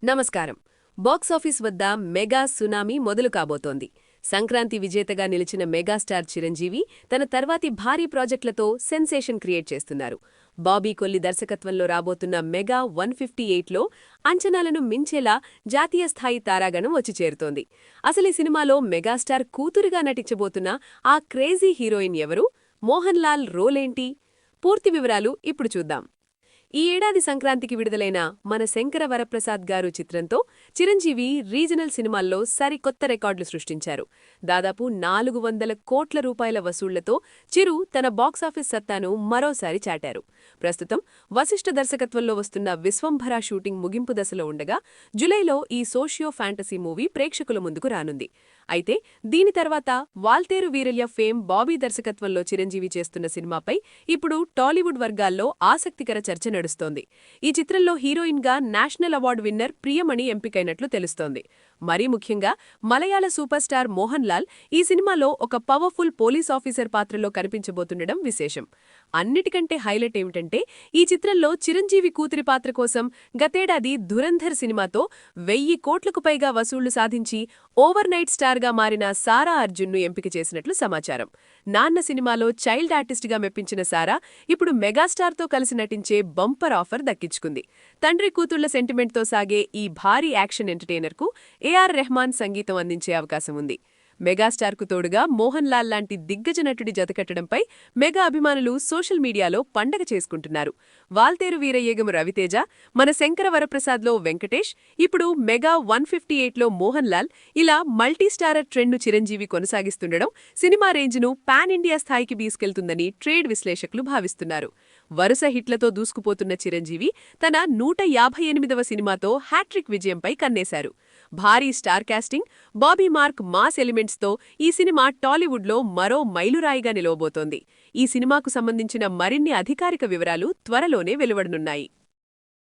నమస్కారం. బాక్సాఫీస్ వద్ద mega tsunami మొదలు కాబోతోంది. సంక్రాంతి విజేతగా నిలిచిన మెగాస్టార్ చిరంజీవి తన తర్వాతి భారీ ప్రాజెక్టులతో సెన్సేషన్ క్రియేట్ చేస్తున్నారు. బాబీ కొల్లి దర్శకత్వంలో రాబోతున్న మెగా 158లో అంచనాలను మించేలా జాతీయ స్థాయి తారాగణం వచ్చి చేరుతోంది. అసలు ఈ సినిమాలో మెగాస్టార్ కూతురుగా నటించబోతున్న ఆ క్రేజీ హీరోయిన్ ఎవరు? మోహన్ లాల్ రోలేంటి? పూర్తి వివరాలు ఇప్పుడు చూద్దాం. ఈ ఏడాది సంక్రాంతికి విడుదలైన మన శంకర వరప్రసాద్ గారు చిత్రంతో చిరంజీవి రీజనల్ సినిమాల్లో సరికొత్త రికార్డులు సృష్టించారు. దాదాపు 400 కోట్ల రూపాయల వసూళ్లతో చిరు తన బాక్సాఫీస్ సత్తాను మరోసారి చాటారు. ప్రస్తుతం వశిష్ఠ దర్శకత్వంలో వస్తున్న విశ్వంభర షూటింగ్ ముగింపు దశలో ఉండగా జులైలో ఈ సోషియో ఫ్యాంటసీ మూవీ ప్రేక్షకుల ముందుకు రానుంది. అయితే దీని తర్వాత వాల్తేరు వీరయ్య ఫేమ్ బాబీ దర్శకత్వంలో చిరంజీవి చేస్తున్న సినిమాపై ఇప్పుడు టాలీవుడ్ వర్గాల్లో ఆసక్తికర చర్చ నడుస్తోంది. ఈ చిత్రంలో హీరోయిన్గా నేషనల్ అవార్డు విన్నర్ ప్రియమణి ఎంపికైనట్లు తెలుస్తోంది. మరీ ముఖ్యంగా మలయాళ సూపర్ స్టార్ మోహన్ లాల్ ఈ సినిమాలో ఒక పవర్ఫుల్ పోలీస్ ఆఫీసర్ పాత్రలో కనిపించబోతుండడం విశేషం. అన్నిటికంటే హైలైట్ ఏమిటంటే ఈ చిత్రంలో చిరంజీవి కూతురి పాత్ర కోసం గతేడాది ధురంధర్ సినిమాతో 1000 కోట్లకు పైగా వసూళ్లు సాధించి ఓవర్ నైట్ స్టార్గా మారిన సారా అర్జున్ను ఎంపిక చేసినట్లు సమాచారం. నాన్న సినిమాలో చైల్డ్ ఆర్టిస్ట్గా మెప్పించిన సారా ఇప్పుడు మెగాస్టార్తో కలిసి నటించే బంపర్ ఆఫర్ దక్కించుకుంది. తండ్రి కూతుళ్ల సెంటిమెంట్తో సాగే ఈ భారీ యాక్షన్ ఎంటర్టైనర్కు ఏఆర్ రెహమాన్ సంగీతం అందించే అవకాశం ఉంది. మెగాస్టార్కు తోడుగా మోహన్ లాల్ లాంటి దిగ్గజ నటుడి జతకట్టడంపై మెగా అభిమానులు సోషల్ మీడియాలో పండగ చేసుకుంటున్నారు. వాల్తేరు వీరయ్యగము రవితేజ, మన శంకర వరప్రసాద్లో వెంకటేష్, ఇప్పుడు మెగా 158లో మోహన్ లాల్, ఇలా మల్టీస్టారర్ ట్రెండ్ను చిరంజీవి కొనసాగిస్తుండడం సినిమా రేంజ్ను పాన్ ఇండియా స్థాయికి తీసుకెళ్తుందని ట్రేడ్ విశ్లేషకులు భావిస్తున్నారు. వరుస హిట్లతో దూసుకుపోతున్న చిరంజీవి తన 158వ సినిమాతో హ్యాట్రిక్ విజయంపై కన్నేశారు. భారీ star casting, Bobby mark mass ఎలిమెంట్స్తో ఈ సినిమా టాలీవుడ్లో మరో మైలురాయిగా నిలవబోతోంది. ఈ సినిమాకు సంబంధించిన మరిన్ని అధికారిక వివరాలు త్వరలోనే వెలువడనున్నాయి.